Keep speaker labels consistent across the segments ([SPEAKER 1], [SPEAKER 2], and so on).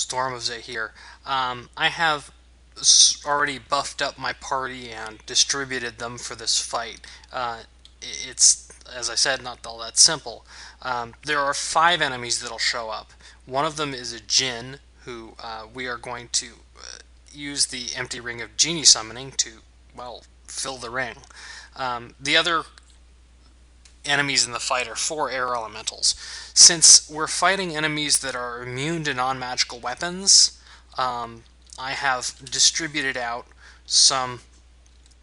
[SPEAKER 1] Storm of Zehir. I have already buffed up my party and distributed them for this fight. It's, as I said, not all that simple. There are 5 enemies that'll show up. One of them is a Jinn, who we are going to use the empty ring of genie summoning to, well, fill the ring. The other enemies in the fight are 4 air elementals. Since we're fighting enemies that are immune to non-magical weapons, I have distributed out some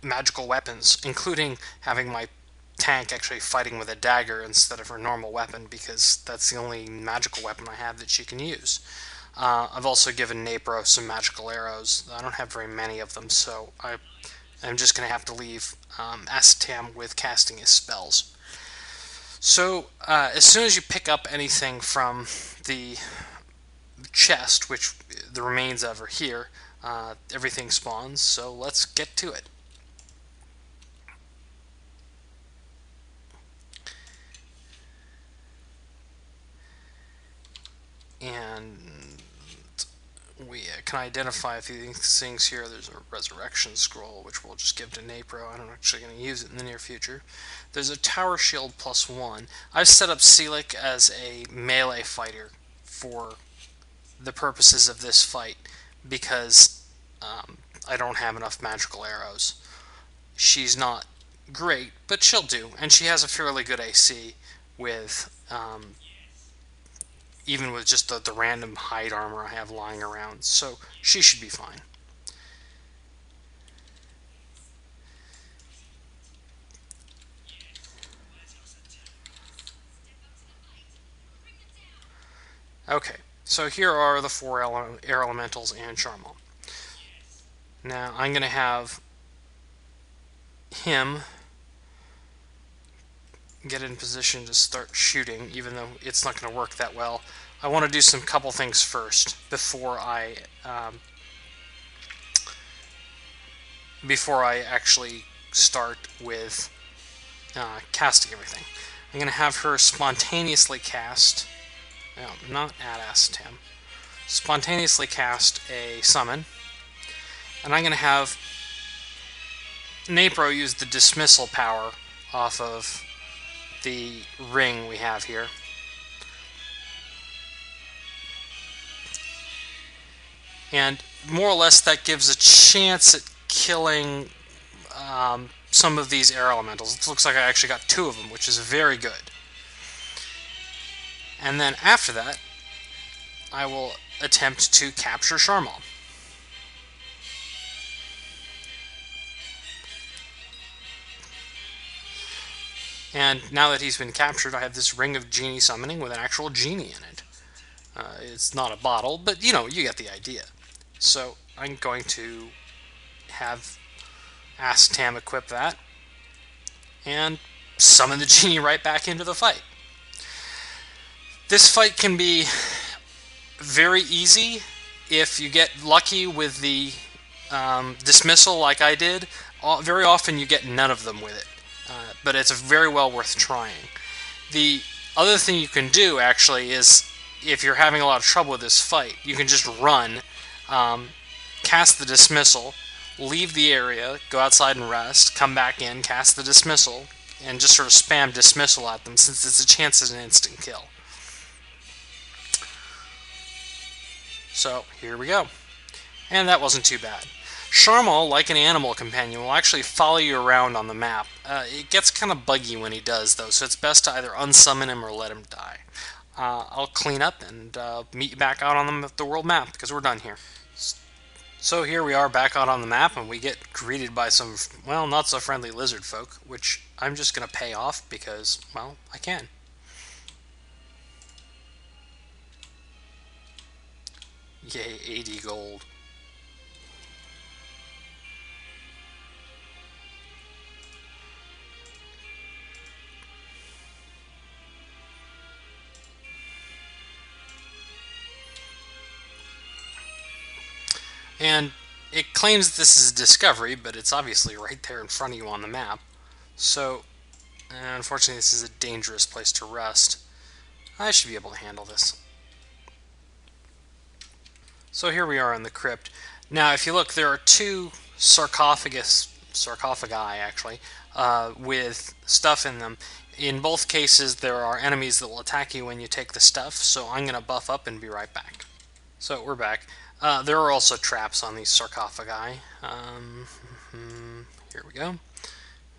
[SPEAKER 1] magical weapons, including having my tank actually fighting with a dagger instead of her normal weapon, because that's the only magical weapon I have that she can use. I've also given Napro some magical arrows. I don't have very many of them, so I'm just going to have to leave Asatam with casting his spells. So, as soon as you pick up anything from the chest, which the remains of are here, everything spawns, so let's get to it. And we can identify a few things here. There's a resurrection scroll, which we'll just give to Napro. I'm actually going to use it in the near future. There's a tower shield +1. I've set up Selik as a melee fighter for the purposes of this fight because I don't have enough magical arrows. She's not great, but she'll do, and she has a fairly good AC with even with just the random hide armor I have lying around, so she should be fine. Okay, so here are the 4 air elementals and Charmal. Now I'm going to have him get in position to start shooting, even though it's not going to work that well. I want to do some couple things first before I actually start with casting everything. I'm going to have her spontaneously cast, no, not add Asatam, spontaneously cast a summon, and I'm going to have Napro use the dismissal power off of the ring we have here. And more or less that gives a chance at killing some of these air elementals. It looks like I actually got 2 of them, which is very good. And then after that, I will attempt to capture Charmal. And now that he's been captured, I have this ring of genie summoning with an actual genie in it. It's not a bottle, but you get the idea. So I'm going to have Asatam equip that and summon the genie right back into the fight. This fight can be very easy if you get lucky with the dismissal like I did. Very often you get none of them with it, but it's very well worth trying. The other thing you can do actually is, if you're having a lot of trouble with this fight, you can just run, cast the dismissal, leave the area, go outside and rest, come back in, cast the dismissal, and just sort of spam dismissal at them, since it's a chance at an instant kill. So, here we go. And that wasn't too bad. Charmal, like an animal companion, will actually follow you around on the map. It gets kind of buggy when he does, though, so it's best to either unsummon him or let him die. I'll clean up and meet you back out on the world map, because we're done here. So here we are back out on the map, and we get greeted by some, well, not so friendly lizard folk, which I'm just going to pay off because, well, I can. Yay, 80 gold. And it claims this is a discovery, but it's obviously right there in front of you on the map. So, unfortunately, this is a dangerous place to rest. I should be able to handle this. So here we are in the crypt. Now, if you look, there are two sarcophagi actually, with stuff in them. In both cases, there are enemies that will attack you when you take the stuff, so I'm going to buff up and be right back. So we're back. There are also traps on these sarcophagi. Here we go.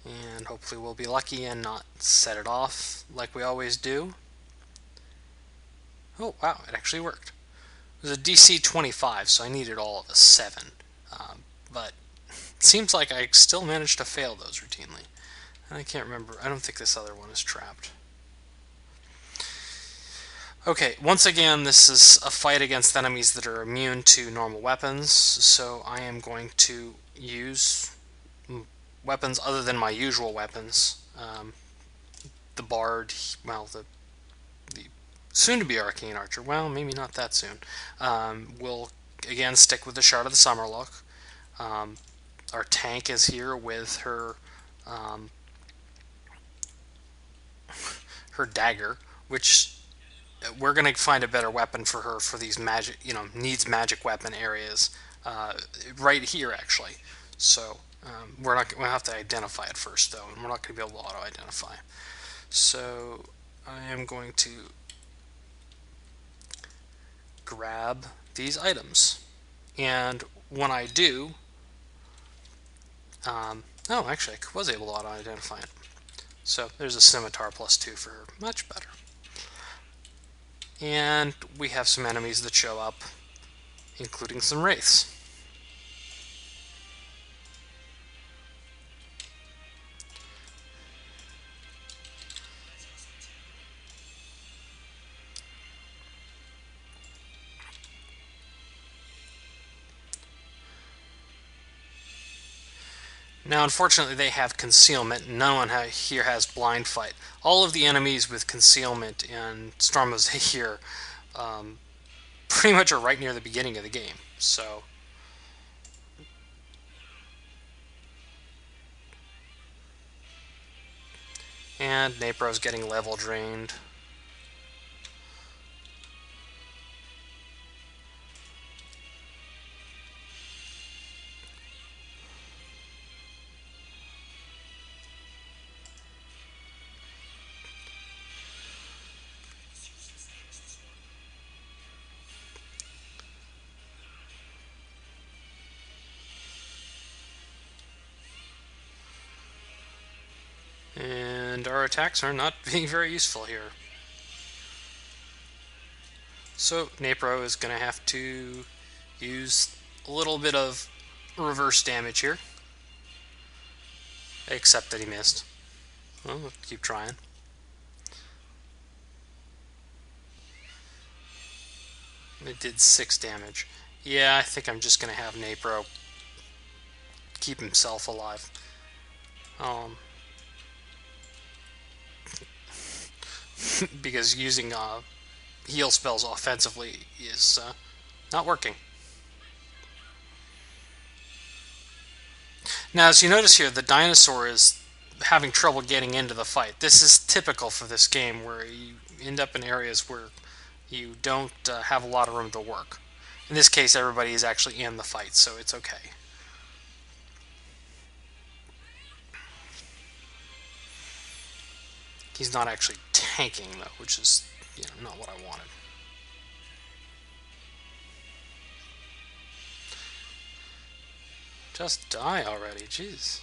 [SPEAKER 1] And hopefully we'll be lucky and not set it off like we always do. Oh, wow, it actually worked. It was a DC 25, so I needed all of a 7. But it seems like I still managed to fail those routinely. And I can't remember. I don't think this other one is trapped. Okay, once again, this is a fight against enemies that are immune to normal weapons, so I am going to use weapons other than my usual weapons. The Bard, well, the soon-to-be Arcane Archer, well, maybe not that soon, will again stick with the Shard of the Summerlook. Our tank is here with her dagger, which we're going to find a better weapon for her for these magic, needs magic weapon areas right here, actually. So we'll have to identify it first, though, and we're not going to be able to auto-identify. So I am going to grab these items, and when I do, oh, actually, I was able to auto-identify it. So there's a scimitar +2 for her, much better. And we have some enemies that show up, including some wraiths. Now, unfortunately, they have concealment. No one here has blind fight. All of the enemies with concealment in Storm of Zehir pretty much are right near the beginning of the game. So, and Napro's getting level drained. And our attacks are not being very useful here. So Napro is going to have to use a little bit of reverse damage here. Except that he missed. Well, we'll keep trying. It did 6 damage. Yeah, I think I'm just going to have Napro keep himself alive. Because using heal spells offensively is not working. Now, as you notice here, the dinosaur is having trouble getting into the fight. This is typical for this game, where you end up in areas where you don't have a lot of room to work. In this case, everybody is actually in the fight, so it's okay. He's not actually tanking, though, which is not what I wanted. Just die already, jeez.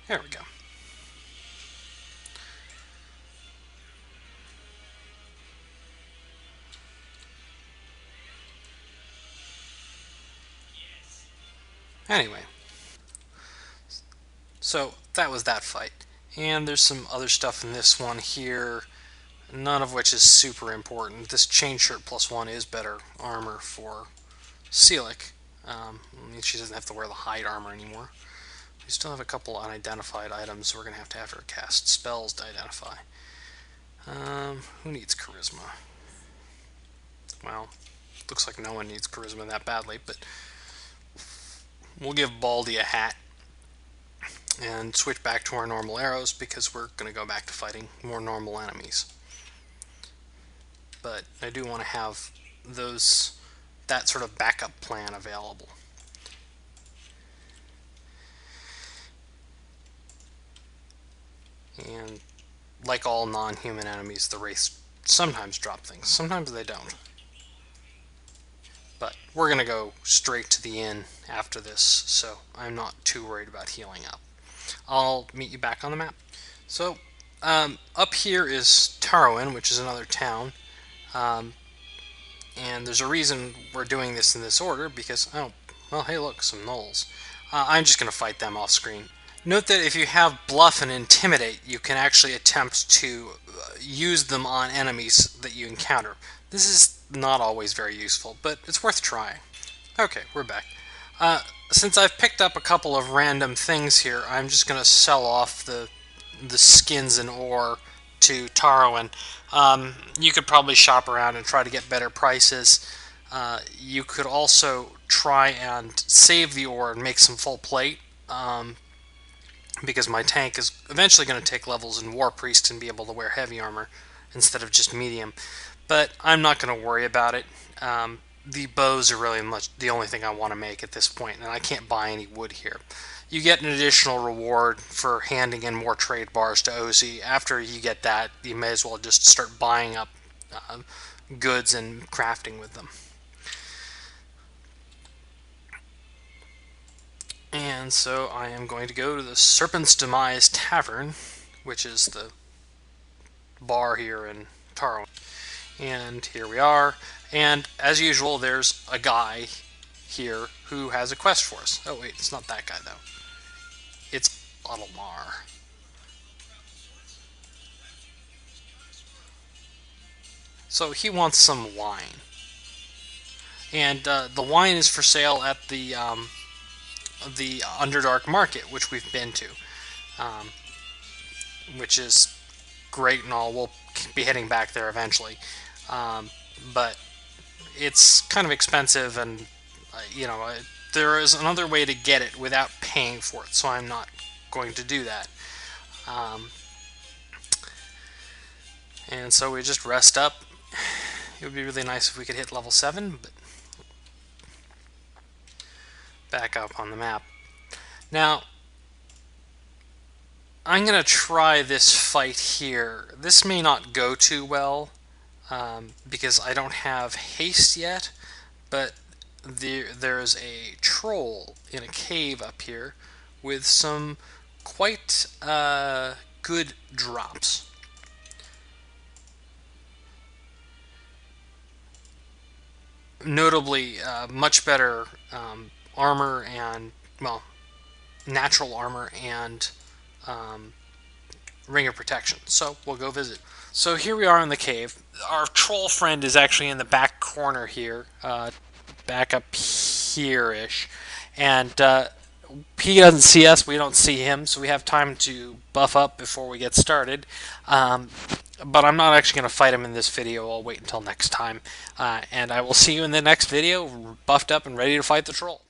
[SPEAKER 1] There we go. Anyway, so that was that fight. And there's some other stuff in this one here, none of which is super important. This chain shirt +1 is better armor for Celic. She doesn't have to wear the hide armor anymore. We still have a couple unidentified items we're going to have her cast spells to identify. Who needs charisma? Well, looks like no one needs charisma that badly, but we'll give Baldy a hat. and switch back to our normal arrows because we're going to go back to fighting more normal enemies. But I do want to have that sort of backup plan available. And like all non-human enemies, the wraiths sometimes drop things. Sometimes they don't. But we're going to go straight to the inn after this, so I'm not too worried about healing up. I'll meet you back on the map. So, up here is Tarwin, which is another town. And there's a reason we're doing this in this order, because, oh, well, hey, look, some gnolls. I'm just going to fight them off screen. Note that if you have Bluff and Intimidate, you can actually attempt to use them on enemies that you encounter. This is not always very useful, but it's worth trying. Okay, we're back. Since I've picked up a couple of random things here, I'm just going to sell off the skins and ore to Tarwin. You could probably shop around and try to get better prices. You could also try and save the ore and make some full plate, because my tank is eventually going to take levels in War Priest and be able to wear heavy armor instead of just medium. But I'm not going to worry about it. The bows are really much the only thing I want to make at this point, and I can't buy any wood here. You get an additional reward for handing in more trade bars to Ozzy. After you get that, you may as well just start buying up goods and crafting with them. And so I am going to go to the Serpent's Demise Tavern, which is the bar here in Tarwin. And here we are. And as usual, there's a guy here who has a quest for us. Oh wait, it's not that guy though. It's Ottlemar. So he wants some wine. And the wine is for sale at the Underdark Market, which we've been to, which is great and all. We'll be heading back there eventually, but it's kind of expensive, and there is another way to get it without paying for it, so I'm not going to do that. And so we just rest up. It would be really nice if we could hit level 7, but back up on the map. Now, I'm going to try this fight here. This may not go too well, because I don't have haste yet, but there's a troll in a cave up here with some quite good drops. Notably, much better armor and, well, natural armor and ring of protection. So we'll go visit. So here we are in the cave. Our troll friend is actually in the back corner here, back up here-ish, and he doesn't see us, we don't see him, so we have time to buff up before we get started. But I'm not actually going to fight him in this video. I'll wait until next time, and I will see you in the next video, buffed up and ready to fight the troll.